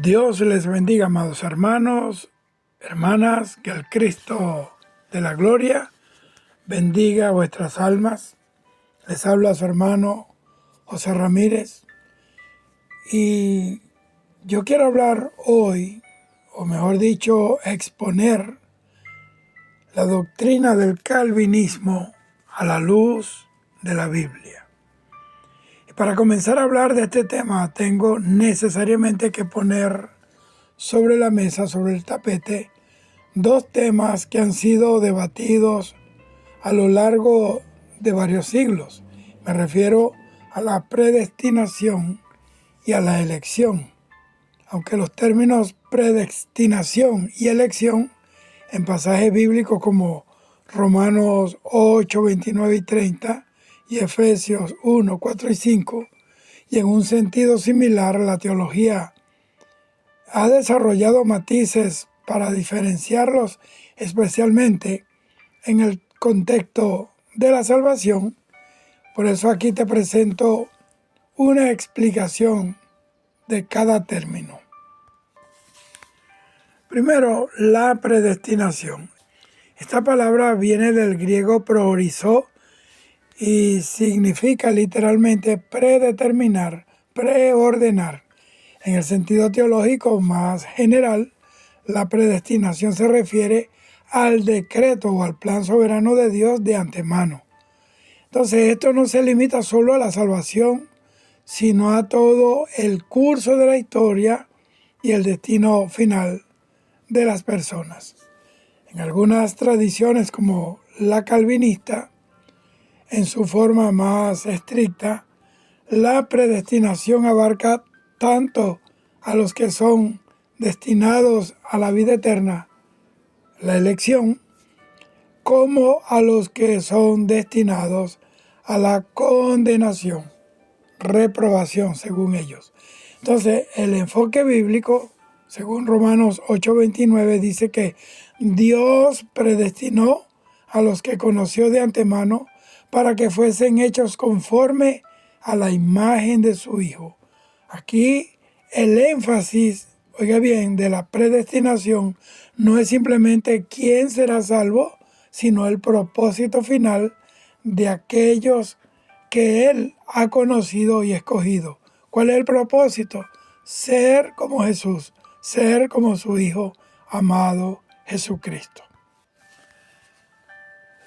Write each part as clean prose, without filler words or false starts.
Dios les bendiga, amados hermanos, hermanas, que el Cristo de la gloria bendiga vuestras almas. Les habla su hermano José Ramírez y yo quiero hablar hoy, o mejor dicho, exponer la doctrina del calvinismo a la luz de la Biblia. Y para comenzar a hablar de este tema tengo necesariamente que poner sobre la mesa, sobre el tapete, dos temas que han sido debatidos a lo largo de varios siglos. Me refiero a la predestinación y a la elección. Aunque los términos predestinación y elección en pasajes bíblicos como Romanos 8, 29 y 30 y Efesios 1, 4 y 5, y en un sentido similar la teología ha desarrollado matices para diferenciarlos, especialmente en el contexto de la salvación. Por eso aquí te presento una explicación de cada término. Primero, la predestinación. Esta palabra viene del griego proorizo y significa literalmente predeterminar, preordenar. En el sentido teológico más general, la predestinación se refiere al decreto o al plan soberano de Dios de antemano. Entonces, esto no se limita solo a la salvación, sino a todo el curso de la historia y el destino final de las personas. En algunas tradiciones, como la calvinista, en su forma más estricta, la predestinación abarca tanto a los que son destinados a la vida eterna, la elección, como a los que son destinados a la condenación, reprobación, según ellos. Entonces, el enfoque bíblico, según Romanos 8:29, dice que Dios predestinó a los que conoció de antemano para que fuesen hechos conforme a la imagen de su Hijo. Aquí el énfasis, oiga bien, de la predestinación no es simplemente quién será salvo, sino el propósito final de aquellos que Él ha conocido y escogido. ¿Cuál es el propósito? Ser como Jesús, ser como su Hijo amado Jesucristo.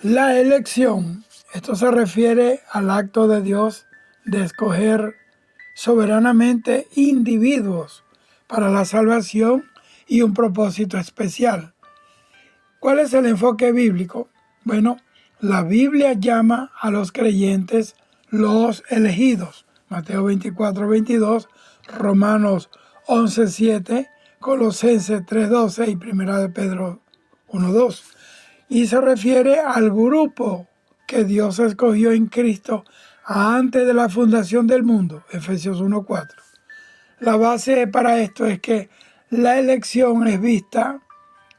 La elección, esto se refiere al acto de Dios de escoger soberanamente individuos para la salvación y un propósito especial. ¿Cuál es el enfoque bíblico? Bueno, la Biblia llama a los creyentes los elegidos. Mateo 24:22, Romanos 11:7, Colosenses 3:12 y 1 de Pedro 1:2. Y se refiere al grupo que Dios escogió en Cristo antes de la fundación del mundo, Efesios 1:4. La base para esto es que la elección es vista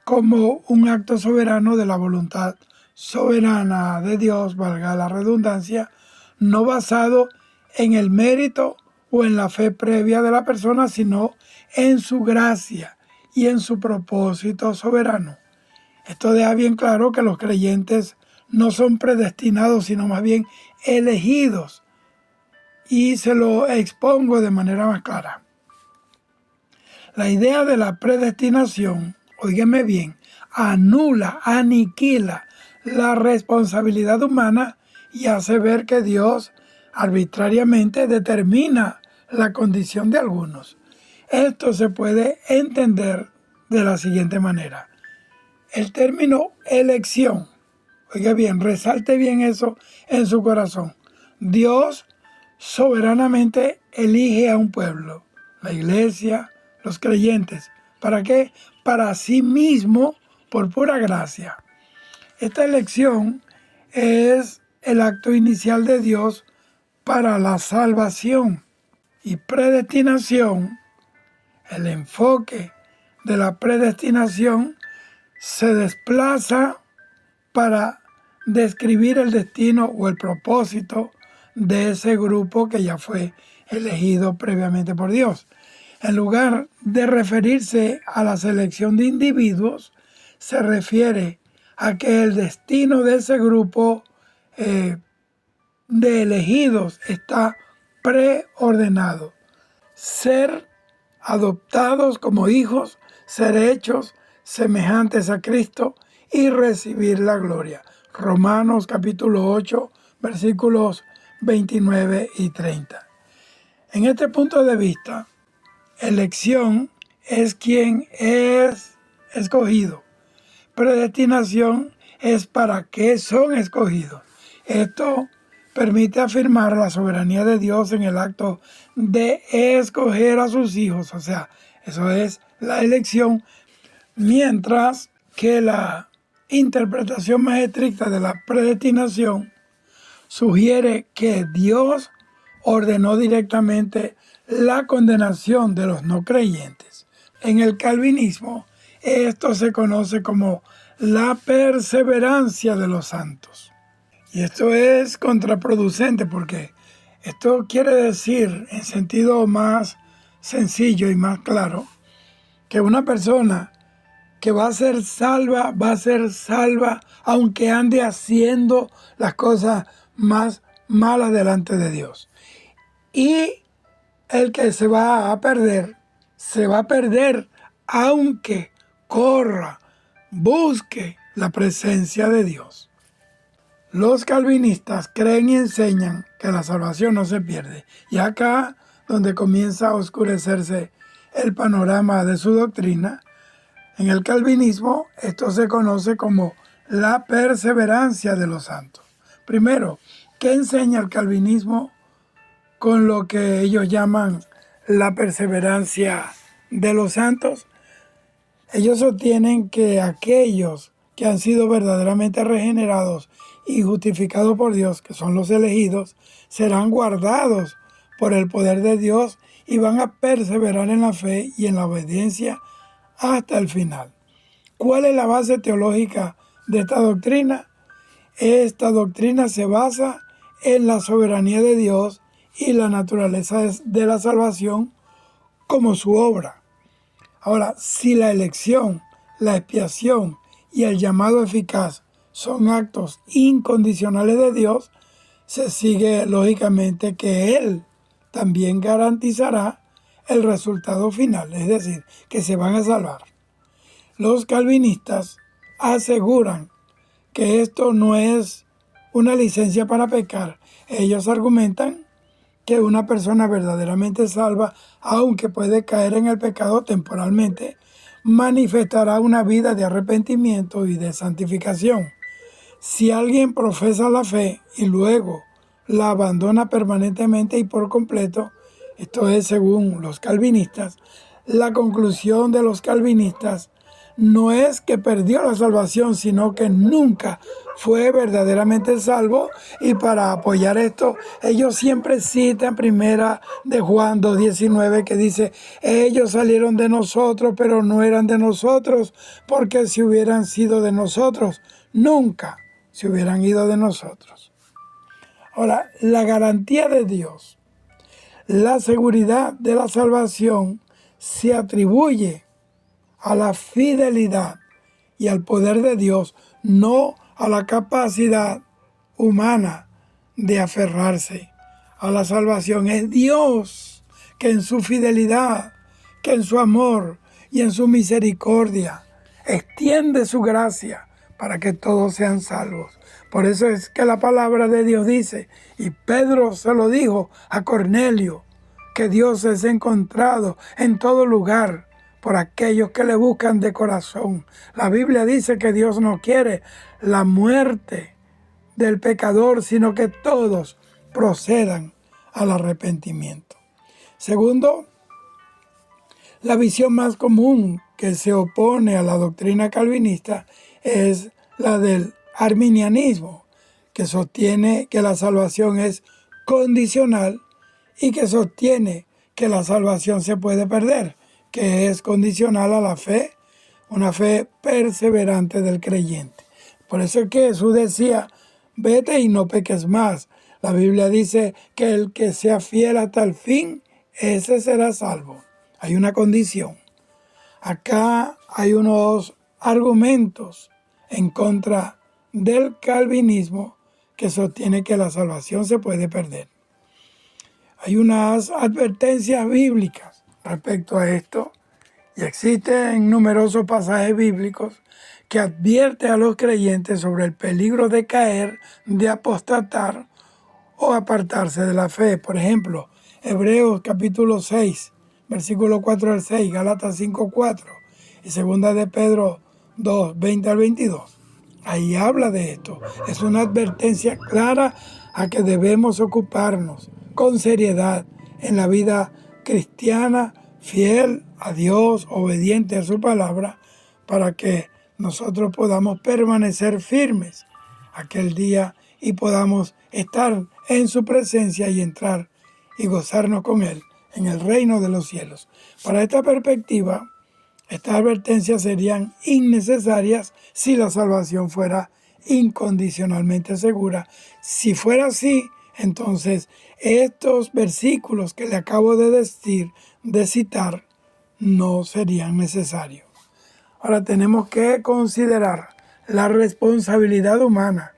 como un acto soberano de la voluntad soberana de Dios, valga la redundancia, no basado en el mérito o en la fe previa de la persona, sino en su gracia y en su propósito soberano. Esto deja bien claro que los creyentes no son predestinados, sino más bien elegidos. Y se lo expongo de manera más clara. La idea de la predestinación, óigame bien, anula, aniquila la responsabilidad humana y hace ver que Dios arbitrariamente determina la condición de algunos. Esto se puede entender de la siguiente manera. El término elección, oiga bien, resalte bien eso en su corazón. Dios soberanamente elige a un pueblo, la iglesia, los creyentes. ¿Para qué? Para sí mismo, por pura gracia. Esta elección es el acto inicial de Dios para la salvación. Y predestinación, el enfoque de la predestinación se desplaza para describir el destino o el propósito de ese grupo que ya fue elegido previamente por Dios. En lugar de referirse a la selección de individuos, se refiere a que el destino de ese grupo de elegidos está preordenado. Ser adoptados como hijos, ser hechos semejantes a Cristo y recibir la gloria. Romanos capítulo 8, versículos 29 y 30. En este punto de vista, elección es quien es escogido. Predestinación es para qué son escogidos. Esto permite afirmar la soberanía de Dios en el acto de escoger a sus hijos. O sea, eso es la elección, mientras que la interpretación más estricta de la predestinación sugiere que Dios ordenó directamente la condenación de los no creyentes. En el calvinismo, esto se conoce como la perseverancia de los santos. Y esto es contraproducente porque esto quiere decir, en sentido más sencillo y más claro, que una persona que va a ser salva aunque ande haciendo las cosas más malas delante de Dios. Y el que se va a perder aunque corra, busque la presencia de Dios. Los calvinistas creen y enseñan que la salvación no se pierde. Y acá, donde comienza a oscurecerse el panorama de su doctrina, en el calvinismo esto se conoce como la perseverancia de los santos. Primero, ¿qué enseña el calvinismo con lo que ellos llaman la perseverancia de los santos? Ellos sostienen que aquellos que han sido verdaderamente regenerados y justificados por Dios, que son los elegidos, serán guardados por el poder de Dios y van a perseverar en la fe y en la obediencia hasta el final. ¿Cuál es la base teológica de esta doctrina? Esta doctrina se basa en la soberanía de Dios y la naturaleza de la salvación como su obra. Ahora, si la elección, la expiación y el llamado eficaz son actos incondicionales de Dios, se sigue lógicamente que Él también garantizará el resultado final, es decir, que se van a salvar. Los calvinistas aseguran que esto no es una licencia para pecar. Ellos argumentan que una persona verdaderamente salva, aunque puede caer en el pecado temporalmente, manifestará una vida de arrepentimiento y de santificación. Si alguien profesa la fe y luego la abandona permanentemente y por completo, esto es según los calvinistas, la conclusión de los calvinistas no es que perdió la salvación, sino que nunca fue verdaderamente salvo. Y para apoyar esto, ellos siempre citan primera de Juan 2:19, que dice: ellos salieron de nosotros, pero no eran de nosotros, porque si hubieran sido de nosotros, nunca se hubieran ido de nosotros. Ahora, la garantía de Dios, la seguridad de la salvación se atribuye a la fidelidad y al poder de Dios, no a la capacidad humana de aferrarse a la salvación. Es Dios que en su fidelidad, que en su amor y en su misericordia extiende su gracia para que todos sean salvos. Por eso es que la palabra de Dios dice, y Pedro se lo dijo a Cornelio, que Dios es encontrado en todo lugar por aquellos que le buscan de corazón. La Biblia dice que Dios no quiere la muerte del pecador, sino que todos procedan al arrepentimiento. Segundo, la visión más común que se opone a la doctrina calvinista es la del arminianismo, que sostiene que la salvación es condicional y que sostiene que la salvación se puede perder, que es condicional a la fe, una fe perseverante del creyente. Por eso es que Jesús decía: vete y no peques más. La Biblia dice que el que sea fiel hasta el fin, ese será salvo. hay una condición. Acá hay unos argumentos en contra del calvinismo que sostiene que la salvación se puede perder. Hay unas advertencias bíblicas respecto a esto y existen numerosos pasajes bíblicos que advierten a los creyentes sobre el peligro de caer, de apostatar o apartarse de la fe. Por ejemplo, Hebreos capítulo 6, versículo 4 al 6, Gálatas 5, 4 y segunda de Pedro 2, 20 al 22. Ahí habla de esto. Es una advertencia clara a que debemos ocuparnos con seriedad en la vida cristiana, fiel a Dios, obediente a su palabra, para que nosotros podamos permanecer firmes aquel día y podamos estar en su presencia y entrar y gozarnos con Él en el reino de los cielos. Para esta perspectiva, estas advertencias serían innecesarias si la salvación fuera incondicionalmente segura. Si fuera así, entonces estos versículos que le acabo de citar, no serían necesarios. Ahora tenemos que considerar la responsabilidad humana.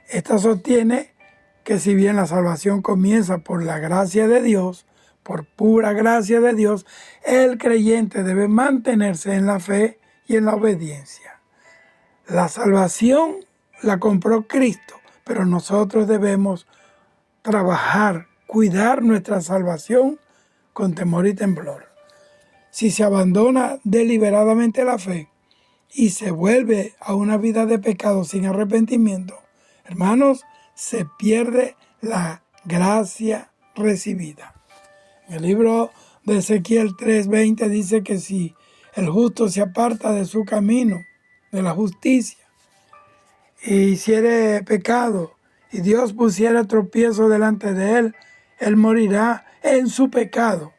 Esta sostiene que si bien la salvación comienza por la gracia de Dios, por pura gracia de Dios, el creyente debe mantenerse en la fe y en la obediencia. La salvación la compró Cristo, pero nosotros debemos trabajar, cuidar nuestra salvación con temor y temblor. Si se abandona deliberadamente la fe y se vuelve a una vida de pecado sin arrepentimiento, hermanos, se pierde la gracia recibida. En el libro de Ezequiel 3:20 dice que si el justo se aparta de su camino, de la justicia, y hiciere pecado, y Dios pusiera tropiezo delante de él, él morirá en su pecado,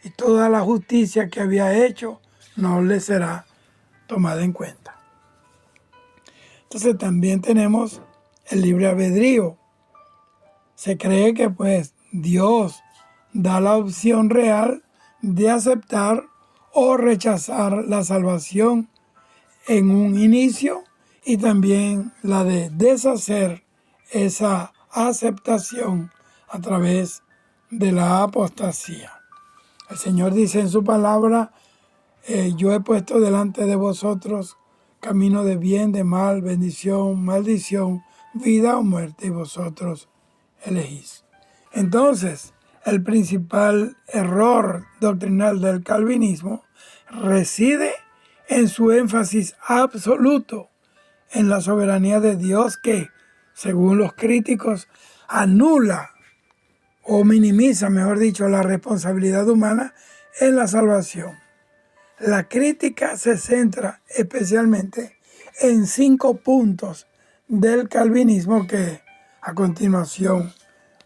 y toda la justicia que había hecho no le será tomada en cuenta. Entonces también tenemos el libre albedrío. Se cree que pues Dios da la opción real de aceptar o rechazar la salvación en un inicio y también la de deshacer esa aceptación a través de la apostasía. El Señor dice en su palabra, yo he puesto delante de vosotros camino de bien, de mal, bendición, maldición, vida o muerte, y vosotros elegís. Entonces, el principal error doctrinal del calvinismo reside en su énfasis absoluto en la soberanía de Dios que, según los críticos, anula o minimiza, mejor dicho, la responsabilidad humana en la salvación. La crítica se centra especialmente en 5 puntos del calvinismo que a continuación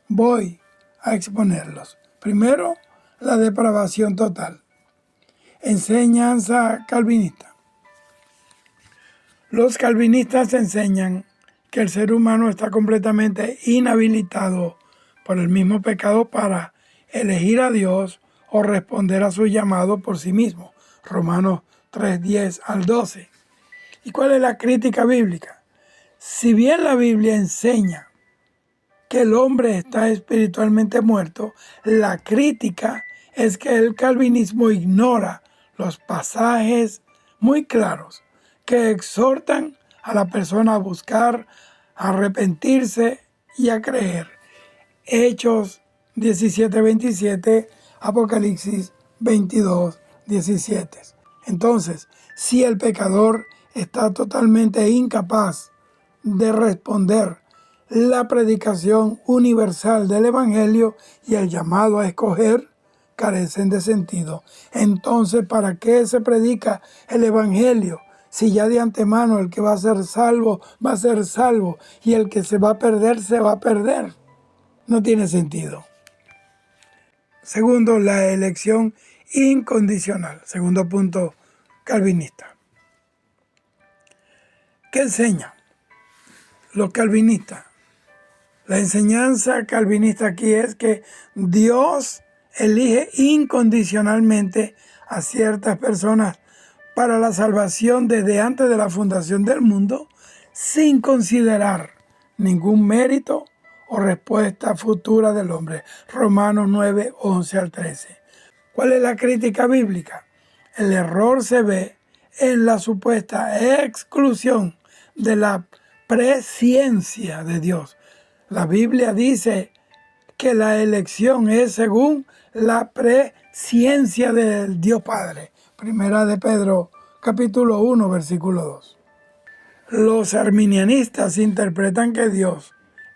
voy a exponerlos. Primero, la depravación total. Enseñanza calvinista. Los calvinistas enseñan que el ser humano está completamente inhabilitado por el mismo pecado para elegir a Dios o responder a su llamado por sí mismo. Romanos 3:10 al 12. ¿Y cuál es la crítica bíblica? Si bien la Biblia enseña que el hombre está espiritualmente muerto, la crítica es que el calvinismo ignora los pasajes muy claros que exhortan a la persona a buscar, a arrepentirse y a creer. Hechos 17:27, Apocalipsis 22:17. Entonces, si el pecador está totalmente incapaz de responder la predicación universal del Evangelio y el llamado a escoger, carecen de sentido. Entonces, ¿para qué se predica el Evangelio? Si ya de antemano el que va a ser salvo y el que se va a perder, se va a perder. No tiene sentido. Segundo, la elección incondicional. Segundo punto calvinista. ¿Qué enseñan los calvinistas? La enseñanza calvinista aquí es que Dios elige incondicionalmente a ciertas personas para la salvación desde antes de la fundación del mundo, sin considerar ningún mérito o respuesta futura del hombre. Romanos 9, 11 al 13. ¿Cuál es la crítica bíblica? El error se ve en la supuesta exclusión de la presciencia de Dios. La Biblia dice que la elección es según la presciencia del Dios Padre. Primera de Pedro, capítulo 1, versículo 2. Los arminianistas interpretan que Dios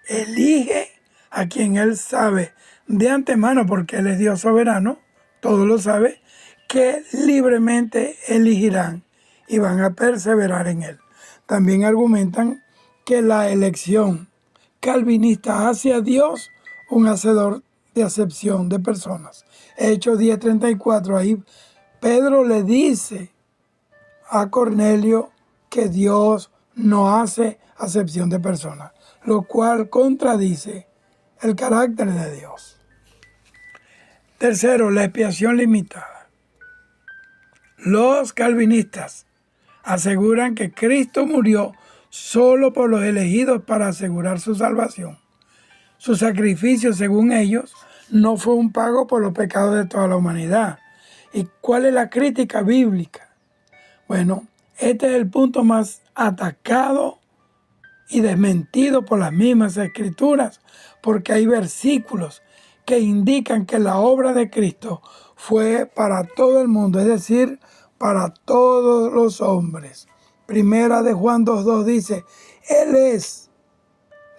elige a quien Él sabe de antemano, porque Él es Dios soberano, todo lo sabe, que libremente elegirán y van a perseverar en Él. También argumentan que la elección calvinista hace a Dios un hacedor de acepción de personas. Hechos 10:34, ahí Pedro le dice a Cornelio que Dios no hace acepción de personas, lo cual contradice el carácter de Dios. Tercero, la expiación limitada. Los calvinistas aseguran que Cristo murió solo por los elegidos para asegurar su salvación. Su sacrificio, según ellos, no fue un pago por los pecados de toda la humanidad. ¿Y cuál es la crítica bíblica? Bueno, este es el punto más atacado y desmentido por las mismas escrituras, porque hay versículos que indican que la obra de Cristo fue para todo el mundo, es decir, para todos los hombres. Primera de Juan 2:2 dice, Él es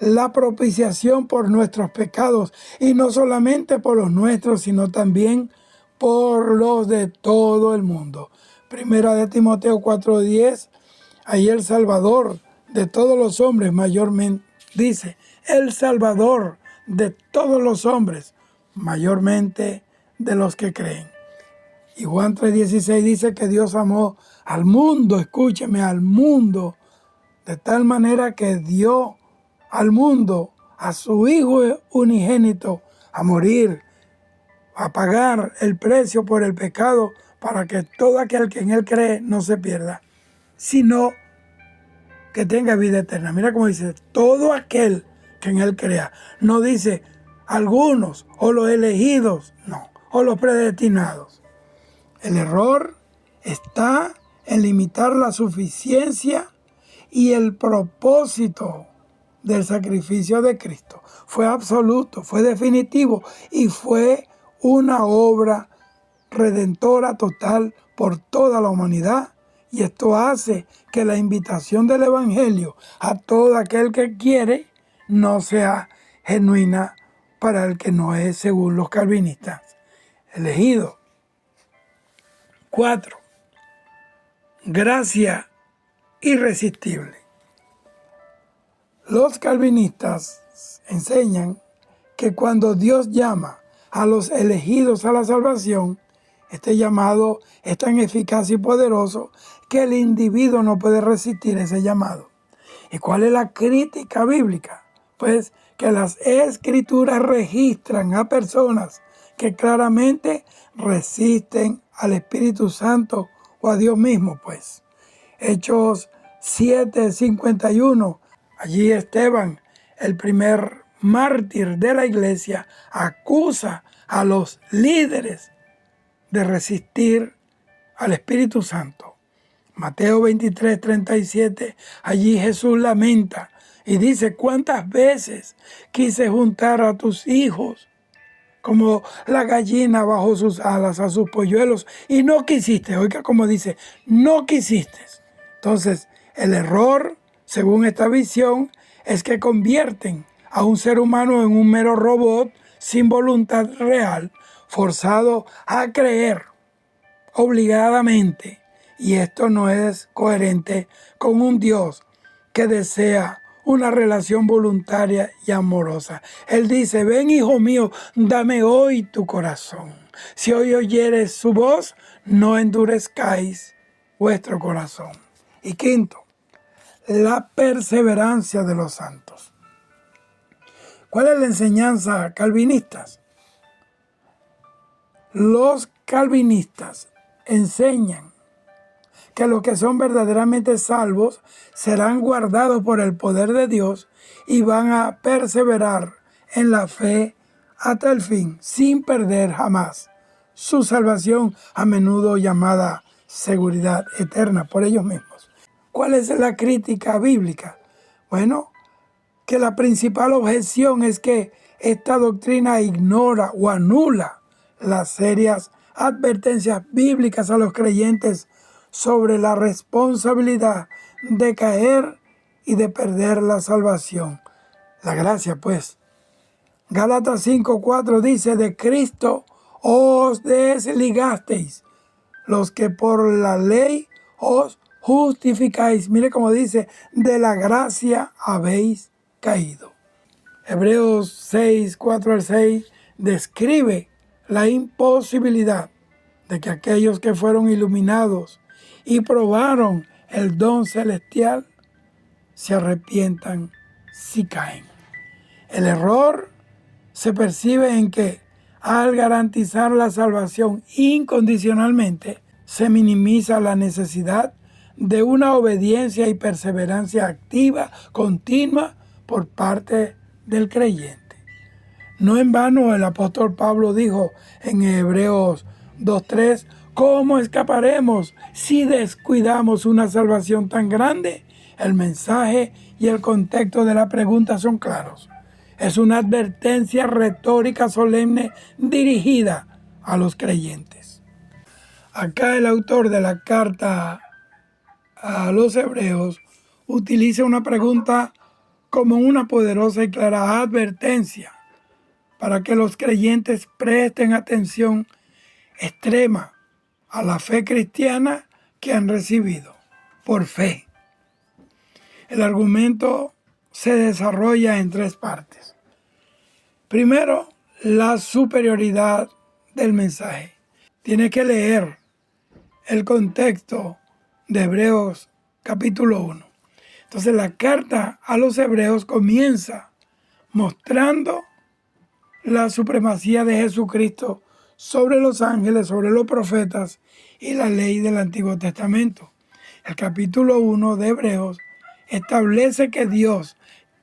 la propiciación por nuestros pecados, y no solamente por los nuestros, sino también por los de todo el mundo. Primera de Timoteo 4:10, ahí el Salvador de todos los hombres mayormente, dice, el Salvador de todos los hombres, mayormente de los que creen. Y Juan 3:16 dice que Dios amó al mundo, escúcheme, al mundo, de tal manera que dio al mundo a su Hijo unigénito a morir, a pagar el precio por el pecado, para que todo aquel que en Él cree no se pierda, sino que tenga vida eterna. Mira cómo dice, todo aquel que en Él crea. No dice algunos o los elegidos, no, o los predestinados. El error está en limitar la suficiencia y el propósito del sacrificio de Cristo. Fue absoluto, fue definitivo y fue una obra redentora total por toda la humanidad. Y esto hace que la invitación del Evangelio a todo aquel que quiere no sea genuina para el que no es, según los calvinistas, elegido. 4. Gracia irresistible. Los calvinistas enseñan que cuando Dios llama a los elegidos a la salvación, este llamado es tan eficaz y poderoso que el individuo no puede resistir ese llamado. ¿Y cuál es la crítica bíblica? Pues que las escrituras registran a personas que claramente resisten al Espíritu Santo o a Dios mismo, pues. Hechos 7:51, allí Esteban, el primer mártir de la iglesia, acusa a los líderes de resistir al Espíritu Santo. Mateo 23:37, allí Jesús lamenta y dice, ¿cuántas veces quise juntar a tus hijos como la gallina bajo sus alas a sus polluelos y no quisiste? Oiga como dice, no quisiste. Entonces, el error, según esta visión, es que convierten a un ser humano en un mero robot sin voluntad real, forzado a creer obligadamente. Y esto no es coherente con un Dios que desea una relación voluntaria y amorosa. Él dice, ven hijo mío, dame hoy tu corazón. Si hoy oyeres su voz, no endurezcáis vuestro corazón. Y quinto, la perseverancia de los santos. ¿Cuál es la enseñanza calvinista? Los calvinistas enseñan que los que son verdaderamente salvos serán guardados por el poder de Dios y van a perseverar en la fe hasta el fin, sin perder jamás su salvación, a menudo llamada seguridad eterna por ellos mismos. ¿Cuál es la crítica bíblica? Bueno, que la principal objeción es que esta doctrina ignora o anula las serias advertencias bíblicas a los creyentes sobre la responsabilidad de caer y de perder la salvación. La gracia, pues. Gálatas 5:4 dice, de Cristo os desligasteis, los que por la ley os justificáis. Mire cómo dice, de la gracia habéis caído. Hebreos 6:4-6 describe la imposibilidad de que aquellos que fueron iluminados y probaron el don celestial se arrepientan si caen. El error se percibe en que al garantizar la salvación incondicionalmente, se minimiza la necesidad de una obediencia y perseverancia activa, continua, por parte del creyente. No en vano el apóstol Pablo dijo en Hebreos 2:3, ¿cómo escaparemos si descuidamos una salvación tan grande? El mensaje y el contexto de la pregunta son claros. Es una advertencia retórica solemne dirigida a los creyentes. Acá el autor de la carta a los Hebreos utiliza una pregunta como una poderosa y clara advertencia para que los creyentes presten atención extrema a la fe cristiana que han recibido por fe. El argumento se desarrolla en tres partes. Primero, la superioridad del mensaje. Tiene que leer el contexto de Hebreos capítulo 1. Entonces la carta a los Hebreos comienza mostrando la supremacía de Jesucristo sobre los ángeles, sobre los profetas y la ley del Antiguo Testamento. El capítulo 1 de Hebreos establece que Dios,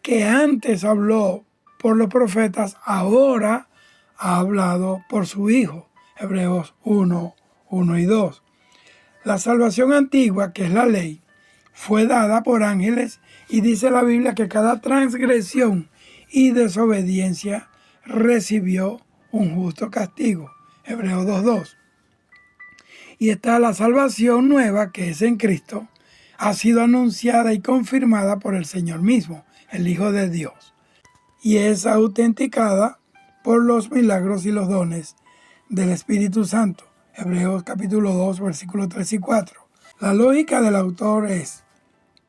que antes habló por los profetas, ahora ha hablado por su Hijo. Hebreos 1:1 y 2. La salvación antigua, que es la ley, fue dada por ángeles y dice la Biblia que cada transgresión y desobediencia recibió un justo castigo. Hebreos 2:2. Y está la salvación nueva, que es en Cristo, ha sido anunciada y confirmada por el Señor mismo, el Hijo de Dios, y es autenticada por los milagros y los dones del Espíritu Santo. Hebreos capítulo 2, versículos 3 y 4. La lógica del autor es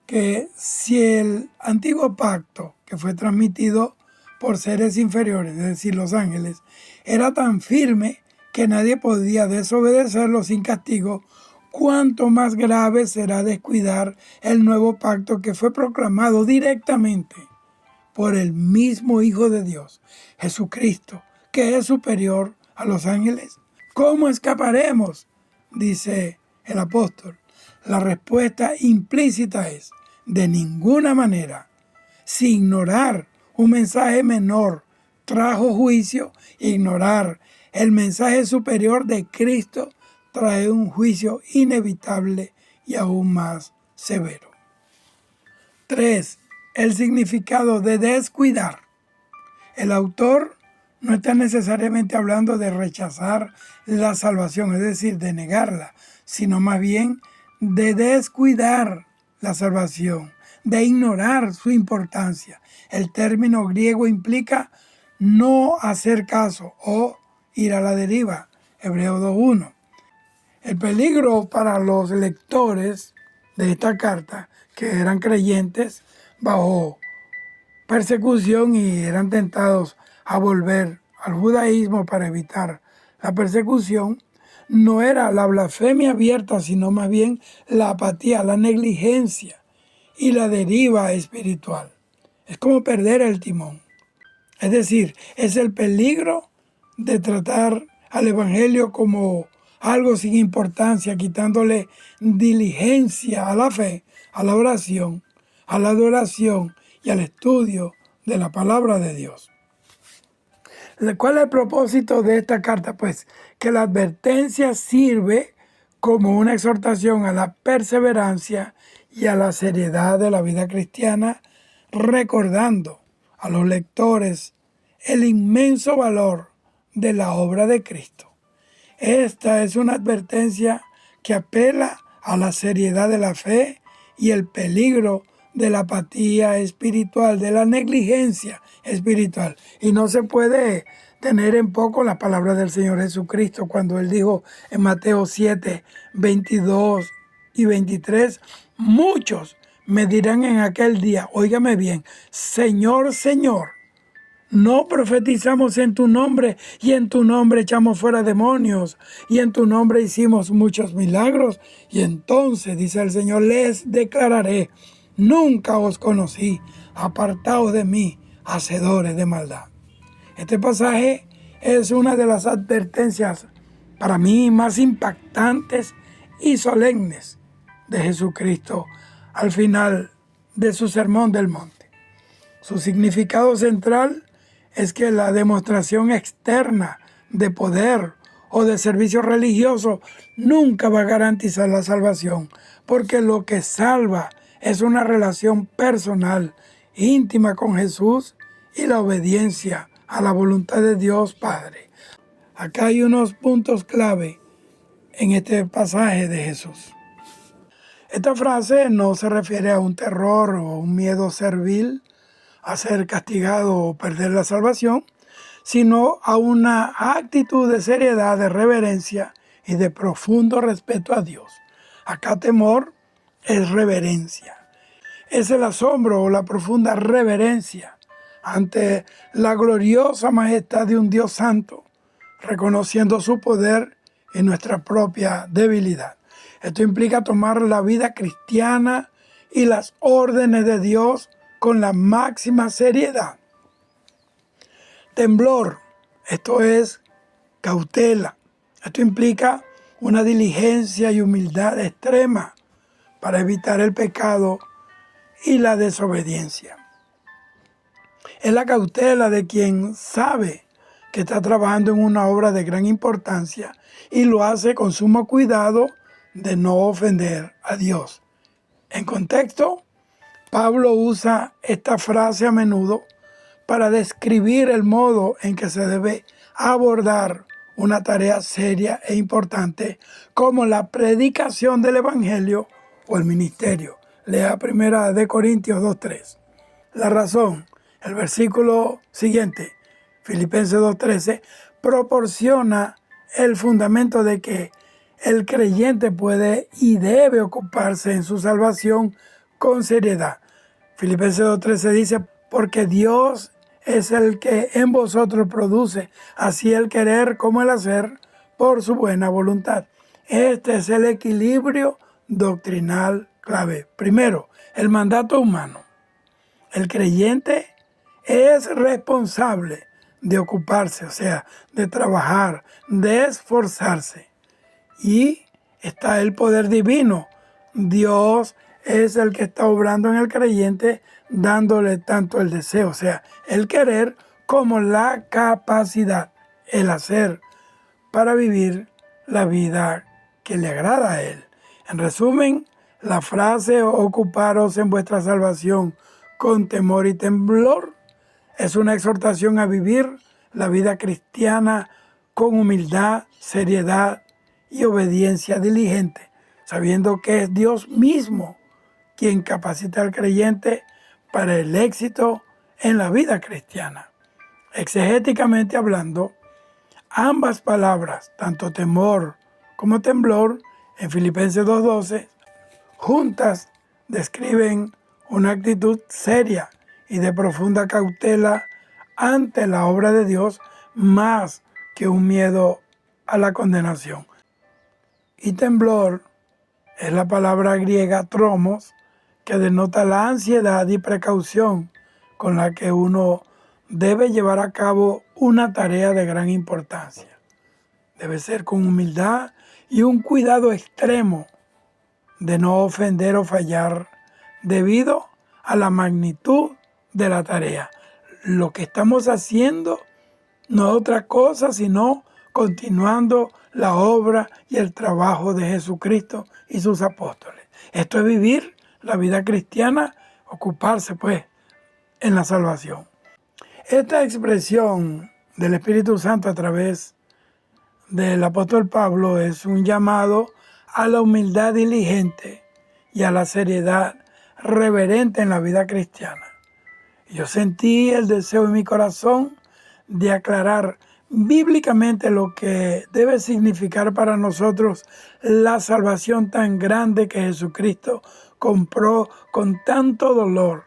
que si el antiguo pacto, que fue transmitido por seres inferiores, es decir, los ángeles, era tan firme que nadie podía desobedecerlo sin castigo, cuánto más grave será descuidar el nuevo pacto que fue proclamado directamente por el mismo Hijo de Dios, Jesucristo, que es superior a los ángeles. ¿Cómo escaparemos?, dice el apóstol. La respuesta implícita es, de ninguna manera. Si ignorar un mensaje menor trajo juicio, ignorar el mensaje superior de Cristo trae un juicio inevitable y aún más severo. 3. El significado de descuidar. El autor no está necesariamente hablando de rechazar la salvación, es decir, de negarla, sino más bien de descuidar la salvación, de ignorar su importancia. El término griego implica no hacer caso o ir a la deriva. Hebreos 2:1. El peligro para los lectores de esta carta, que eran creyentes bajo persecución y eran tentados a volver al judaísmo para evitar la persecución, no era la blasfemia abierta, sino más bien la apatía, la negligencia y la deriva espiritual. Es como perder el timón. Es decir, es el peligro de tratar al Evangelio como algo sin importancia, quitándole diligencia a la fe, a la oración, a la adoración y al estudio de la palabra de Dios. ¿Cuál es el propósito de esta carta? Pues que la advertencia sirve como una exhortación a la perseverancia y a la seriedad de la vida cristiana, recordando a los lectores el inmenso valor de la obra de Cristo. Esta es una advertencia que apela a la seriedad de la fe y el peligro de la apatía espiritual, de la negligencia espiritual. Y no se puede tener en poco las palabras del Señor Jesucristo cuando Él dijo en Mateo 7, 22 y 23, muchos me dirán en aquel día, óigame bien, Señor, Señor, no profetizamos en tu nombre y en tu nombre echamos fuera demonios y en tu nombre hicimos muchos milagros. Y entonces, dice el Señor, les declararé, nunca os conocí, apartaos de mí, hacedores de maldad. Este pasaje es una de las advertencias para mí más impactantes y solemnes de Jesucristo al final de su Sermón del Monte. Su significado central es que la demostración externa de poder o de servicio religioso nunca va a garantizar la salvación, porque lo que salva es una relación personal, íntima con Jesús y la obediencia a la voluntad de Dios Padre. Acá hay unos puntos clave en este pasaje de Jesús. Esta frase no se refiere a un terror o un miedo servil a ser castigado o perder la salvación, sino a una actitud de seriedad, de reverencia y de profundo respeto a Dios. Acá temor es reverencia. Es el asombro o la profunda reverencia ante la gloriosa majestad de un Dios santo, reconociendo su poder y nuestra propia debilidad. Esto implica tomar la vida cristiana y las órdenes de Dios con la máxima seriedad. Temblor, esto es cautela. Esto implica una diligencia y humildad extrema para evitar el pecado y la desobediencia. Es la cautela de quien sabe que está trabajando en una obra de gran importancia y lo hace con sumo cuidado de no ofender a Dios. En contexto, Pablo usa esta frase a menudo para describir el modo en que se debe abordar una tarea seria e importante como la predicación del Evangelio o el ministerio. Lea 1 Corintios 2:3. La razón, el versículo siguiente, Filipenses 2:13, proporciona el fundamento de que el creyente puede y debe ocuparse en su salvación con seriedad. Filipenses 2:13 dice, porque Dios es el que en vosotros produce así el querer como el hacer por su buena voluntad. Este es el equilibrio doctrinal clave. Primero, el mandato humano. El creyente es responsable de ocuparse, o sea, de trabajar, de esforzarse. Y está el poder divino. Dios es el que está obrando en el creyente, dándole tanto el deseo, o sea, el querer, como la capacidad, el hacer, para vivir la vida que le agrada a Él. En resumen, la frase ocuparos en vuestra salvación con temor y temblor es una exhortación a vivir la vida cristiana con humildad, seriedad y obediencia diligente, sabiendo que es Dios mismo quien capacita al creyente para el éxito en la vida cristiana. Exegéticamente hablando, ambas palabras, tanto temor como temblor, en Filipenses 2:12, juntas describen una actitud seria y de profunda cautela ante la obra de Dios, más que un miedo a la condenación. Y temblor es la palabra griega tromos, que denota la ansiedad y precaución con la que uno debe llevar a cabo una tarea de gran importancia. Debe ser con humildad y un cuidado extremo de no ofender o fallar debido a la magnitud de la tarea. Lo que estamos haciendo no es otra cosa sino continuando la obra y el trabajo de Jesucristo y sus apóstoles. Esto es vivir la vida cristiana, ocuparse pues en la salvación. Esta expresión del Espíritu Santo a través del apóstol Pablo es un llamado a la humildad diligente y a la seriedad reverente en la vida cristiana. Yo sentí el deseo en mi corazón de aclarar bíblicamente lo que debe significar para nosotros la salvación tan grande que Jesucristo compró con tanto dolor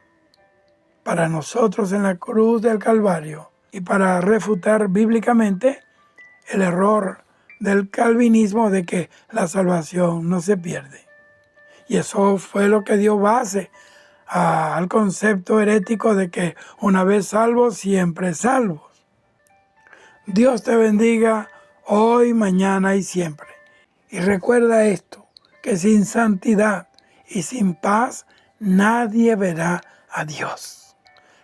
para nosotros en la cruz del Calvario, y para refutar bíblicamente el error del calvinismo de que la salvación no se pierde. Y eso fue lo que dio base al concepto herético de que una vez salvos, siempre salvos. Dios te bendiga hoy, mañana y siempre. Y recuerda esto, que sin santidad y sin paz nadie verá a Dios.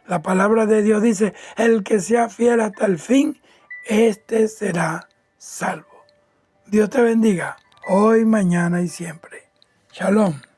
La palabra de Dios dice, el que sea fiel hasta el fin, éste será salvo. Dios te bendiga hoy, mañana y siempre. Shalom.